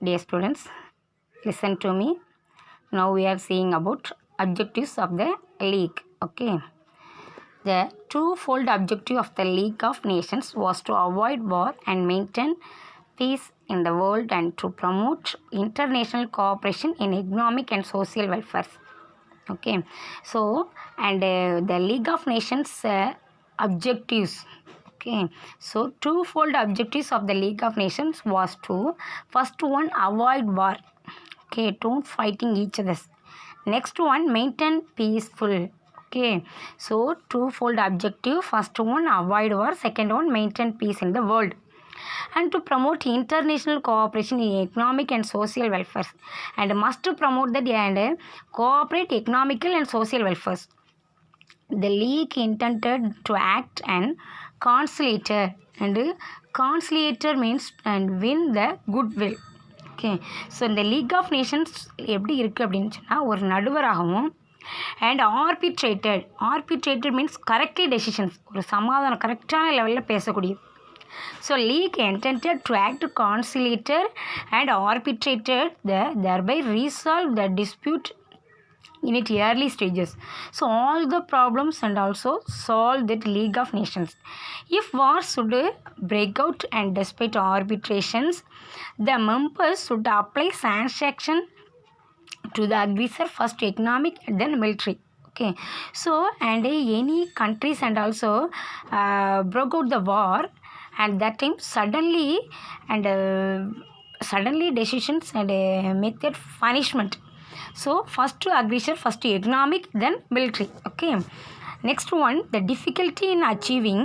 Dear students, listen to me. Now we are seeing about objectives of the League. Okay. The twofold objective of the League of Nations was to avoid war and maintain peace in the world and to promote international cooperation in economic and social welfare. Okay. So, and the League of Nations objectives. Okay, so twofold objectives of the League of Nations was to first one avoid war. Okay, don't fighting each other. Next one maintain peaceful. Okay, so twofold objective. First one avoid war. Second one maintain peace in the world and to promote international cooperation in economic and social welfare and must promote that and cooperate economical and social welfare. The League intended to act and conciliator and conciliator means and win the goodwill. Okay, so இந்த league of Nations எப்படி இருக்குது அப்படின்னு சொன்னால் ஒரு நடுவராகவும் and ஆர்பிட்ரேட்டட் means correctly decisions ஒரு சமாதானம் கரெக்டான லெவலில் பேசக்கூடியது. So league intended to act conciliator and arbitrated thereby resolve the dispute in its early stages. So all the problems and also solve that League of Nations. If war should break out and despite arbitrations, the members should apply sanction to the aggressor, first economic and then military. Okay, so and any countries and also broke out the war at that time suddenly decisions and make that punishment. So first aggressor, first economic, then military. Okay, next one, the difficulty in achieving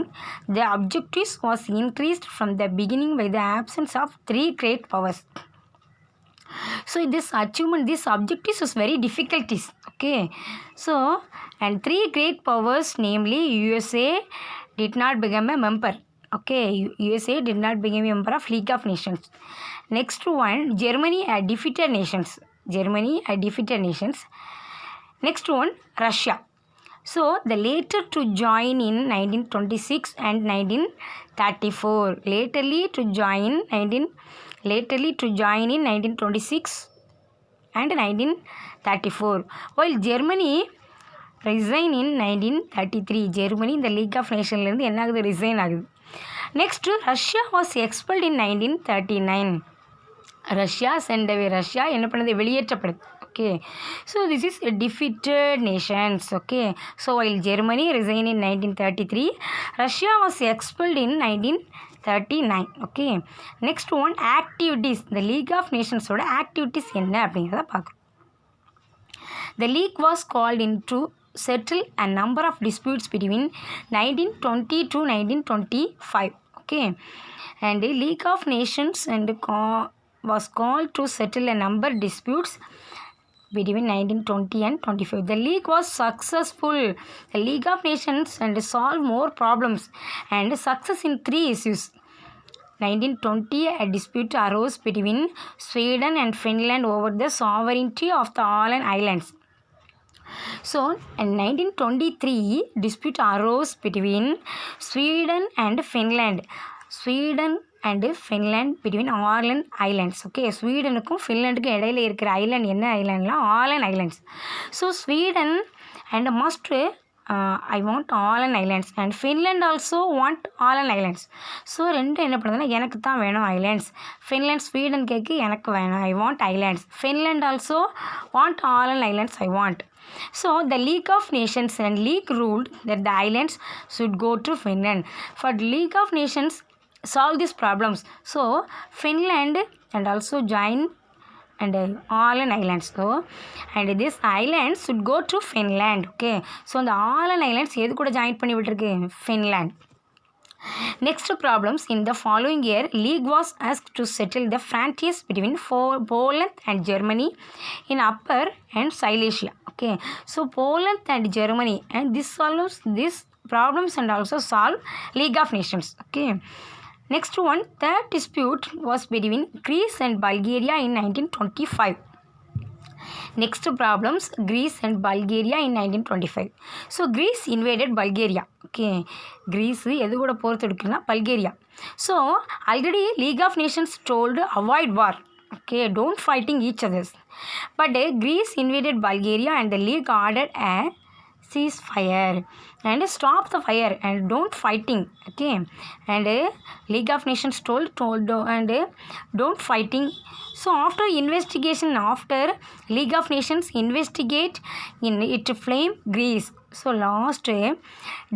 the objectives was increased from the beginning by the absence of three great powers. So this achievement, this objectives was very difficulties. Okay, so and three great powers, namely USA did not become a member. Okay, USA did not become a member of League of Nations. Next one, Germany had defeated nations. Next one, Russia. So the later to join in 1926 and 1934. Laterly to join in 1926 and 1934. While Germany resigned in 1933. Germany in the League of Nations என்ன ஆகுது, resign ஆகுது. Next, Russia was expelled in 1939. Russia sent away. Russia என்ன பண்ணுது, வெளியேற்றப்படுது. Okay, so this is a defeated nations. Okay, so while Germany resigned in 1933, Russia was expelled in 1939. Okay, next one, activities. The League of Nations ஓட activities என்ன அப்படிங்கிறத பார்க்குறோம். The League was called in to settle a number of disputes between 1920 to 1925. Okay, and the League of Nations and was called to settle a number of disputes between 1920 and 25. The League was successful. The League of Nations and solved more problems and success in three issues. 1920, a dispute arose between Sweden and Finland over the sovereignty of the Åland Islands. So, in 1923, dispute arose between Sweden and Finland. Between Åland Islands. Okay, ஸ்வீடனுக்கும் ஃபின்லாண்டுக்கும் இடையில இருக்கிற island என்ன ஐலாண்ட்லாம், Aland islands. So Sweden and must I want Aland islands and Finland also want Aland islands. So ரெண்டும் என்ன பண்ணுதுன்னா, எனக்கு தான் வேணும் ஐலாண்ட்ஸ். ஃபின்லாண்ட் ஸ்வீடன் கேட்கு எனக்கு வேணும், I want islands. Finland also want Aland islands, I want. So the League of Nations and League ruled that the islands should go to Finland. For the League of Nations solve these problems. So Finland and also join and Åland Islands. So and this islands should go to Finland. Okay, so the Åland Islands எது கூட join பண்ணி விட்டுருக்கு, Finland. Next problems, in the following year, League was asked to settle the frontiers between Poland and Germany in Upper and Silesia. Okay, so Poland and Germany, and this solves these problems and also solve League of Nations. Okay, next one, the dispute was between Greece and Bulgaria in 1925. Next problems, Greece and Bulgaria in 1925. So Greece invaded Bulgaria. Okay, Greece எது கூட போர் தொடுக்குன்னா Bulgaria. So already League of Nations told avoid war. Okay, don't fighting each others. But Greece invaded Bulgaria and the league ordered a ceasefire and stop the fire and don't fighting. Okay, and League of Nations told and don't fighting. So after investigation, after League of Nations investigate in it flame Greece. So last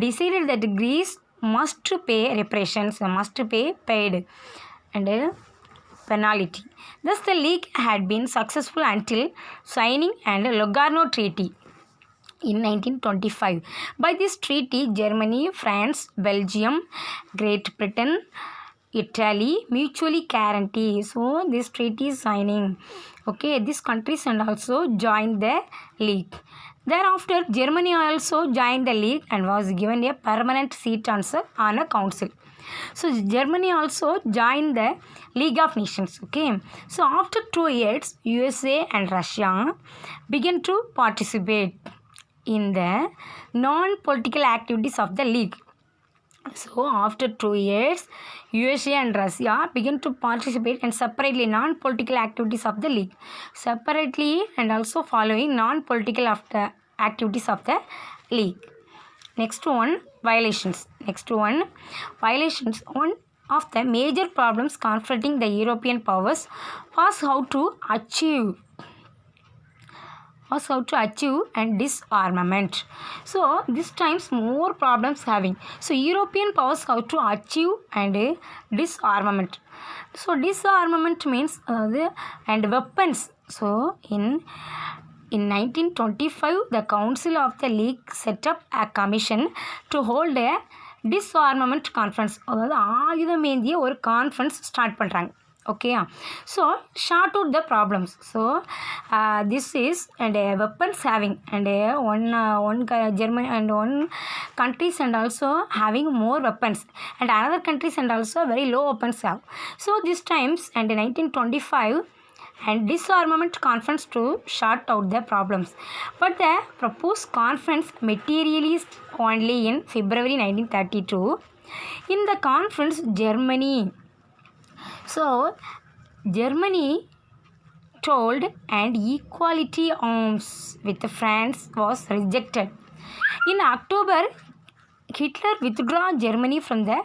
decided that Greece must pay reparations, must pay paid and penalty. Thus, the league had been successful until signing and Lugano Treaty in 1925. By this treaty, Germany, France, Belgium, Great Britain, Italy mutually guarantee. So, this treaty is signing. Okay, these countries and also joined the league. Thereafter, Germany also joined the league and was given a permanent seat on a council. So Germany also joined the League of Nations. Okay. So after 2 years, USA and Russia began to participate in the non-political activities of the league. So after 2 years, USA and Russia began to participate in separately non-political activities of the league. Separately and also following non-political activities of the league. Next one, violations. One of the major problems confronting the European powers was how to achieve and disarmament. So this times more problems having. So European powers how to achieve and disarmament. So disarmament means and weapons. So in 1925, the Council of the League set up a commission to hold a disarmament conference. அதாவது ஆயுதமேந்திய ஒரு conference start பண்ணுறாங்க. Okay, so short out the problems. So this is and weapons having and one Germany and one countries and also having more weapons and another countries and also very low weapons have. So these times and 1925 and disarmament conference to sort out the problems. But the proposed conference materialized only in February 1932. In the conference, Germany told and equality arms with France was rejected. In October, Hitler withdrew Germany from the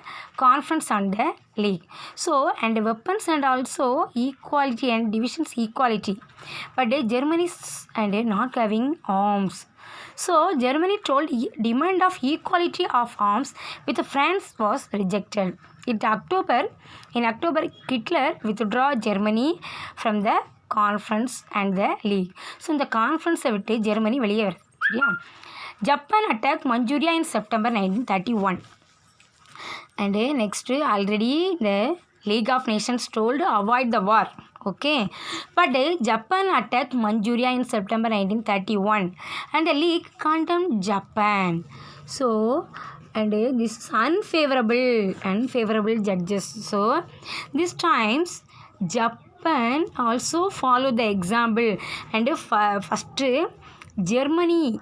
conference on the league. So, and weapons and also equality and divisions equality. But Germany and not having arms. So, Germany told demand of equality of arms with France was rejected. In October, Hitler withdrew Germany from the conference and the league. So, in the conference விட்டு Germany வெளியே வருது. சரியா? Japan attacked Manchuria in September 1931. And next, already the League of Nations told avoid the war. Okay. But Japan attacked Manchuria in September 1931. And the League condemned Japan. So, and this is unfavorable judges. So, these times, Japan also followed the example. And first, Germany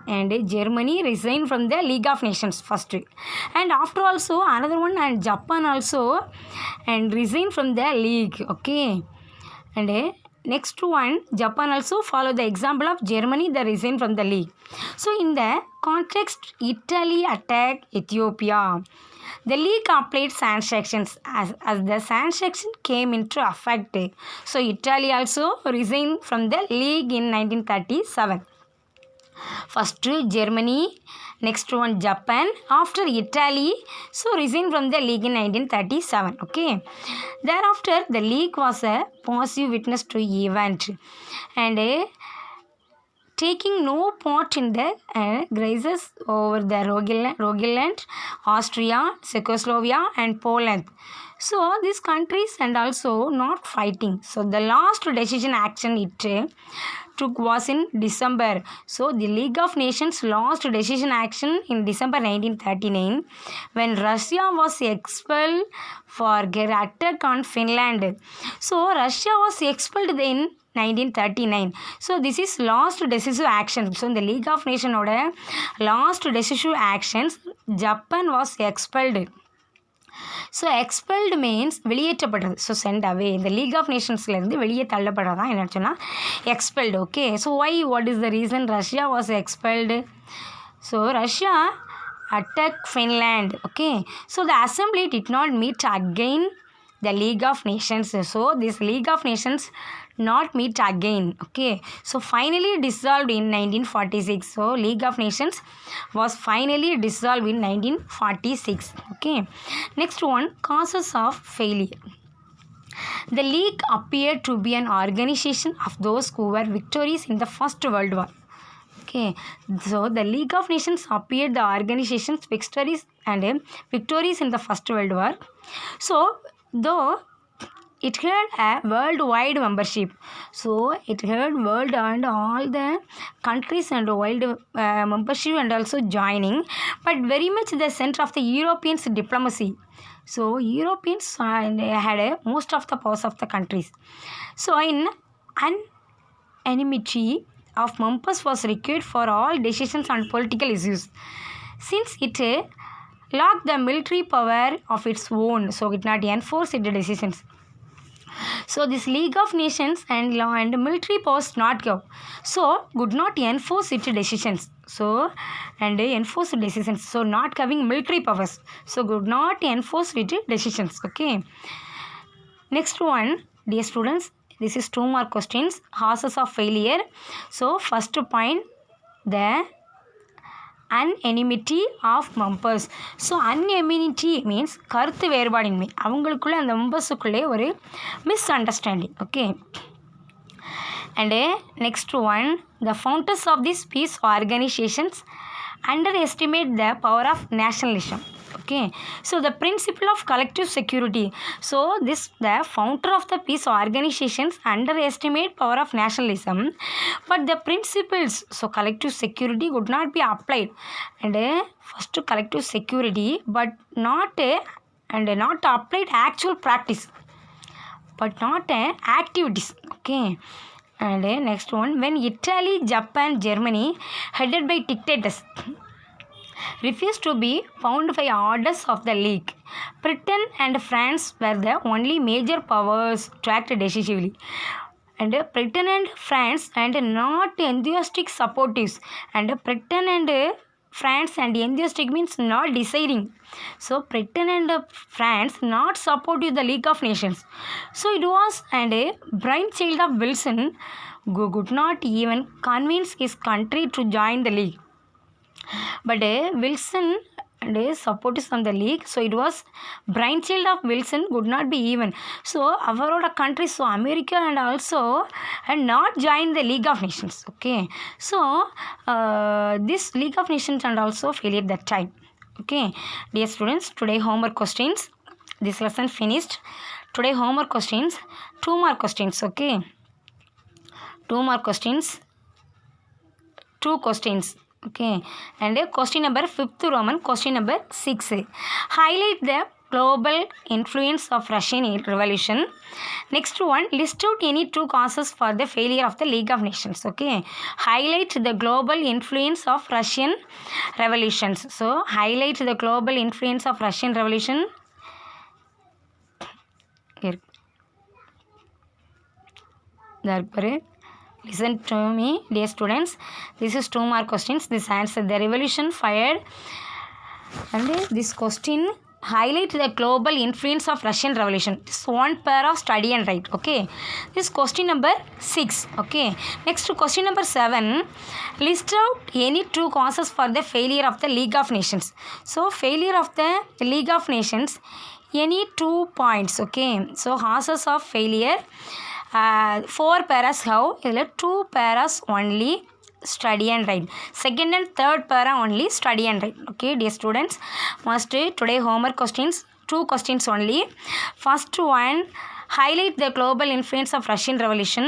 resigned from the League of Nations first, and after also another one and Japan also and resigned from the league. Okay, and next one Japan also followed the example of Germany that resigned from the league. So in the context, Italy attacked Ethiopia. The league applied sanctions as the sanction came into effect. So Italy also resigned from the league in 1937. First Germany, next one Japan, after Italy, so resigned from the league in 1937. Okay, thereafter the league was a passive witness to event and taking no part in the crisis over the Rogaland, Austria, Czechoslovakia and Poland. So these countries and also not fighting. So the last decision action it took was in December. So the League of Nations lost decision action in December 1939 when Russia was expelled for attack on Finland. So Russia was expelled in 1939. So this is last decisive action. So in the League of Nations last decisive actions, Japan was expelled. So expelled means வெளியேற்றப்படுறது. So sent away, இந்த league of நேஷன்ஸ்லேருந்து வெளியே தள்ளப்படுறதான் என்னன்னு சொன்னால் expelled. Okay, so why, what is the reason Russia was expelled? So Russia attack Finland. Okay, so the assembly did not meet again the League of Nations. So this League of Nations not meet again. Okay, so finally dissolved in 1946. So League of Nations was finally dissolved in 1946. Okay, next one, causes of failure. The League appeared to be an organization of those who were victorious in the First World War. Okay, so the League of Nations appeared the organization's victories in the First World War. So though it had a worldwide membership, so it had world and all the countries and world membership and also joining, but very much the center of the Europeans diplomacy. So Europeans had most of the powers of the countries. So in anonymity of members was required for all decisions on political issues, since it lacked the military power of its own, so it not enforce its decisions. So this League of Nations and law and military powers not go, so could not enforce its decisions. So and enforce decisions, so not having military powers, so could not enforce its decisions. Okay, next one, dear students, this is 2 more questions, causes of failure. So first point, the unanimity of members. So unanimity means கருத்து வேறுபாடின்மை, அவங்களுக்குள்ள அந்த மெம்பர்ஸுக்குள்ளே ஒரு miss understanding. Okay, and next one, the founders of these peace organizations underestimate the power of nationalism. Okay, so the principle of collective security. So this, the founder of the peace organizations underestimate power of nationalism, but the principles, so collective security would not be applied. And first collective security, but not applied actual practice, but not activities. Okay, and next one, when Italy, Japan, Germany, headed by dictators, refused to be bound by orders of the League, Britain and France were the only major powers to act decisively. And Britain and France and not enthusiastic supporters, and Britain and France and enthusiastic means not deciding. So Britain and France not supportive the League of Nations. So it was and brainchild of Wilson, who could not even convince his country to join the League. But Wilson and supporters on the League, so it was brainchild of Wilson, could not be even. So our country, so America and also and not join the League of Nations. Okay, so this League of Nations and also failure that time. Okay, dear students, today homework questions, this lesson finished. Today homework questions, 2 more questions. Okay, 2 more questions, 2 questions. Okay, and question number 5th Roman, question number 6, highlight the global influence of Russian Revolution. Next one, list out any 2 causes for the failure of the League of Nations. Okay, highlight the global influence of Russian revolutions. So highlight the global influence of Russian revolution. Here, there. Listen to me, dear students, this is 2 more questions. This answer, the revolution fired, and this question, highlight the global influence of Russian revolution. This one pair of study and write. Okay, this question number 6. Okay, next question number 7, list out any 2 causes for the failure of the League of Nations. So failure of the League of Nations, any 2 points. Okay, so causes of failure, 4 paras have, 2 paras only study and write, second and third para only study and write. Okay, dear students, must today homework questions, 2 questions only. First one, highlight the global influence of Russian revolution.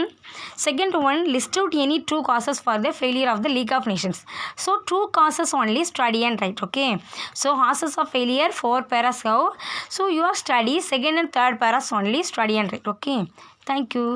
Second one, list out any 2 causes for the failure of the League of Nations. So 2 causes only study and write. Okay, so causes of failure 4 paras have, so your study second and third paras only study and write. Okay, thank you.